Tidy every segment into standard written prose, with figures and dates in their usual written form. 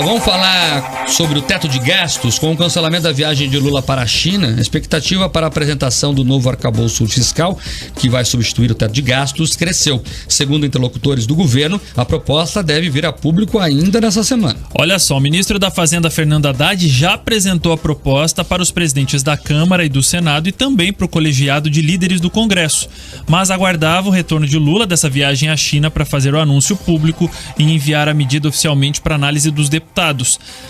Vamos falar sobre o teto de gastos. Com o cancelamento da viagem de Lula para a China, a expectativa para a apresentação do novo arcabouço fiscal, que vai substituir o teto de gastos, cresceu. Segundo interlocutores do governo, a proposta deve vir a público ainda nessa semana. Olha só, o ministro da Fazenda, Fernando Haddad, já apresentou a proposta para os presidentes da Câmara e do Senado e também para o colegiado de líderes do Congresso, mas aguardava o retorno de Lula dessa viagem à China para fazer o anúncio público e enviar a medida oficialmente para análise dos deputados.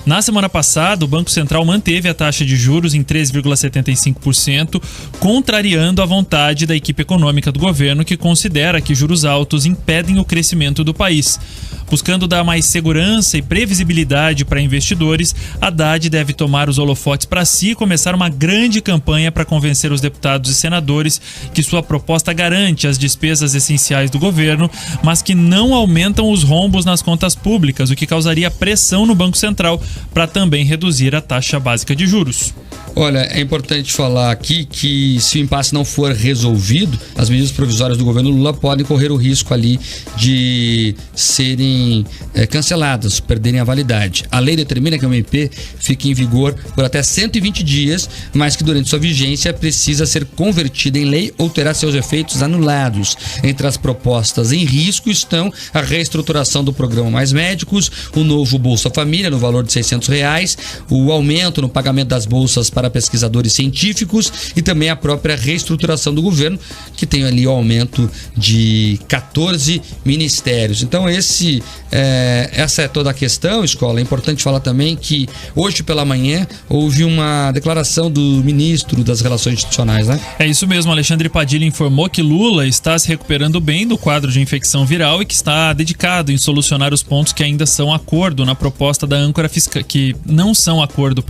Na semana passada, o Banco Central manteve a taxa de juros em 3,75%, contrariando a vontade da equipe econômica do governo, que considera que juros altos impedem o crescimento do país. Buscando dar mais segurança e previsibilidade para investidores, Haddad deve tomar os holofotes para si e começar uma grande campanha para convencer os deputados e senadores que sua proposta garante as despesas essenciais do governo, mas que não aumentam os rombos nas contas públicas, o que causaria pressão no Banco Central para também reduzir a taxa básica de juros. Olha, é importante falar aqui que se o impasse não for resolvido, as medidas provisórias do governo Lula podem correr o risco ali de serem canceladas, perderem a validade. A lei determina que o MP fique em vigor por até 120 dias, mas que durante sua vigência precisa ser convertida em lei ou terá seus efeitos anulados. Entre as propostas em risco estão a reestruturação do programa Mais Médicos, o novo Bolsa Família no valor de R$600, o aumento no pagamento das bolsas para pesquisadores científicos e também a própria reestruturação do governo, que tem ali o aumento de 14 ministérios. Então essa é toda a questão, Escola. É importante falar também que hoje pela manhã houve uma declaração do ministro das Relações Institucionais, né? É isso mesmo, Alexandre Padilha informou que Lula está se recuperando bem do quadro de infecção viral e que está dedicado em solucionar os pontos que ainda são acordo na proposta da âncora fiscal, que não são acordo,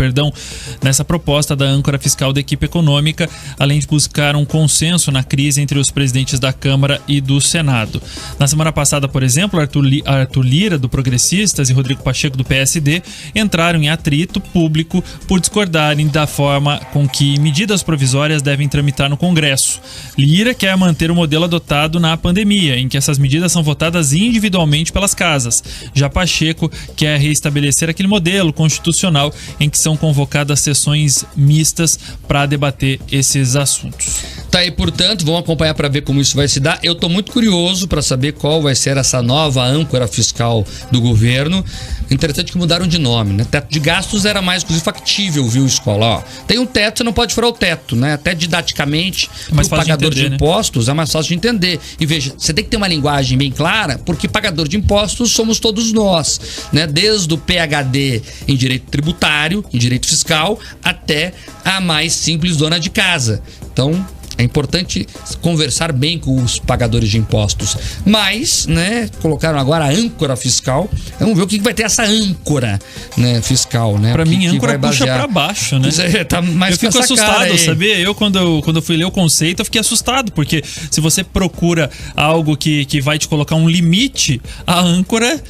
nessa proposta da âncora fiscal da equipe econômica, além de buscar um consenso na crise entre os presidentes da Câmara e do Senado. Na semana passada, por exemplo, Arthur Lira, do Progressistas, e Rodrigo Pacheco, do PSD, entraram em atrito público por discordarem da forma com que medidas provisórias devem tramitar no Congresso. Lira quer manter o modelo adotado na pandemia, em que essas medidas são votadas individualmente pelas casas. Já Pacheco quer reestabelecer aquele modelo constitucional em que são convocadas sessões mistas para debater esses assuntos. Tá aí, portanto, vamos acompanhar para ver como isso vai se dar. Eu tô muito curioso para saber qual vai ser essa nova âncora fiscal do governo. Interessante que mudaram de nome, né? Teto de gastos era mais, inclusive, factível, viu, Escola? Ó, tem um teto, você não pode furar o teto, né? Até didaticamente, para o pagador de impostos, né? É mais fácil de entender. E veja, você tem que ter uma linguagem bem clara, porque pagador de impostos somos todos nós, né? Desde o PhD em direito tributário, em direito fiscal, até a mais simples dona de casa. Então, é importante conversar bem com os pagadores de impostos. Mas, né, colocaram agora a âncora fiscal. Vamos ver o que vai ter essa âncora, né, fiscal, né? Pra mim, âncora puxa pra baixo, né? Tá mais eu fico assustado, sabia? Eu, quando eu fui ler o conceito, eu fiquei assustado, porque se você procura algo que vai te colocar um limite, a âncora...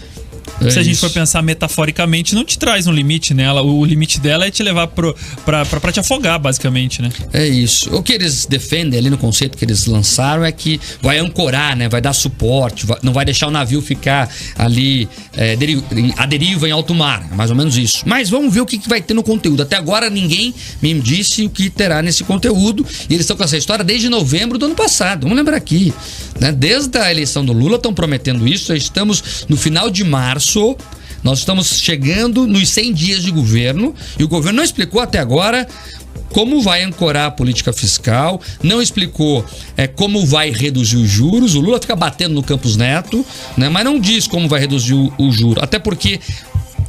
Se a gente for pensar metaforicamente, não te traz um limite nela. O limite dela é te levar pra te afogar, basicamente, né? É isso. O que eles defendem ali no conceito que eles lançaram é que vai ancorar, né? Vai dar suporte, não vai deixar o navio ficar ali à deriva em alto mar. Mais ou menos isso. Mas vamos ver o que vai ter no conteúdo. Até agora ninguém me disse o que terá nesse conteúdo. E eles estão com essa história desde novembro do ano passado. Vamos lembrar aqui, né? Desde a eleição do Lula estão prometendo isso. Estamos no final de março. Nós estamos chegando nos 100 dias de governo e o governo não explicou até agora como vai ancorar a política fiscal, não explicou como vai reduzir os juros. O Lula fica batendo no Campos Neto, né, mas não diz como vai reduzir o juro, até porque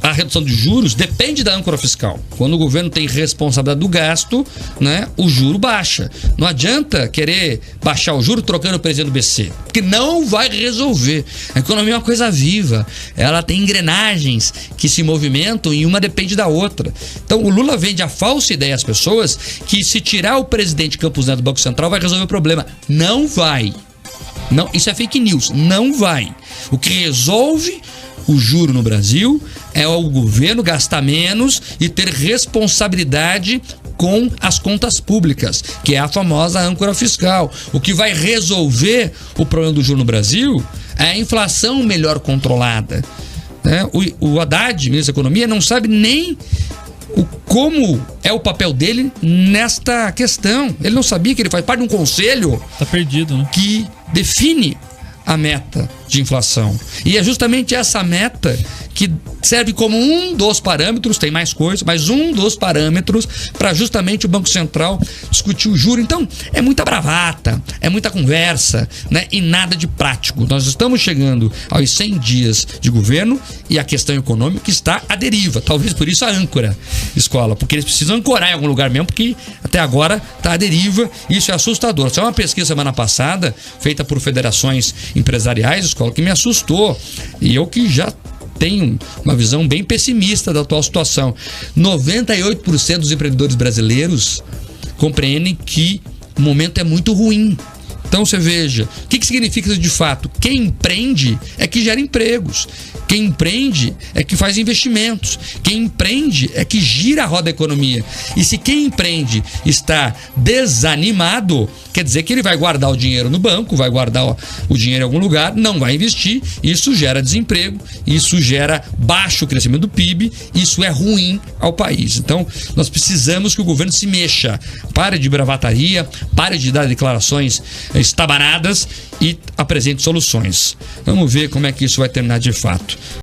a redução de juros depende da âncora fiscal. Quando o governo tem responsabilidade do gasto, né, o juro baixa. Não adianta querer baixar o juro trocando o presidente do BC, porque não vai resolver. A economia é uma coisa viva, ela tem engrenagens que se movimentam e uma depende da outra. Então o Lula vende a falsa ideia às pessoas que se tirar o presidente Campos Neto do Banco Central vai resolver o problema. Não vai. Não, isso é fake news. Não vai. O que resolve o juro no Brasil é o governo gastar menos e ter responsabilidade com as contas públicas, que é a famosa âncora fiscal. O que vai resolver o problema do juro no Brasil é a inflação melhor controlada. né? O Haddad, ministro da Economia, não sabe nem como é o papel dele nesta questão. Ele não sabia que ele faz parte de um conselho. Tá perdido, né? Que define a meta de inflação. E é justamente essa meta que serve como um dos parâmetros, tem mais coisas, mas um dos parâmetros para justamente o Banco Central discutir o juro. Então, é muita bravata, é muita conversa, né? E nada de prático. Nós estamos chegando aos 100 dias de governo e a questão econômica está à deriva. Talvez por isso a âncora, Escola, porque eles precisam ancorar em algum lugar mesmo, porque até agora está à deriva. Isso é assustador. Isso é uma pesquisa semana passada, feita por federações empresariais, Escola, que me assustou. E eu que já tenho uma visão bem pessimista da atual situação. 98% dos empreendedores brasileiros compreendem que o momento é muito ruim. Então você veja, o que significa isso de fato? Quem empreende é que gera empregos. Quem empreende é que faz investimentos. Quem empreende é que gira a roda da economia. E se quem empreende está desanimado, quer dizer que ele vai guardar o dinheiro no banco, vai guardar o dinheiro em algum lugar, não vai investir. Isso gera desemprego, isso gera baixo crescimento do PIB, isso é ruim ao país. Então, nós precisamos que o governo se mexa. Pare de bravataria, pare de dar declarações estabanadas e apresente soluções. Vamos ver como é que isso vai terminar de fato.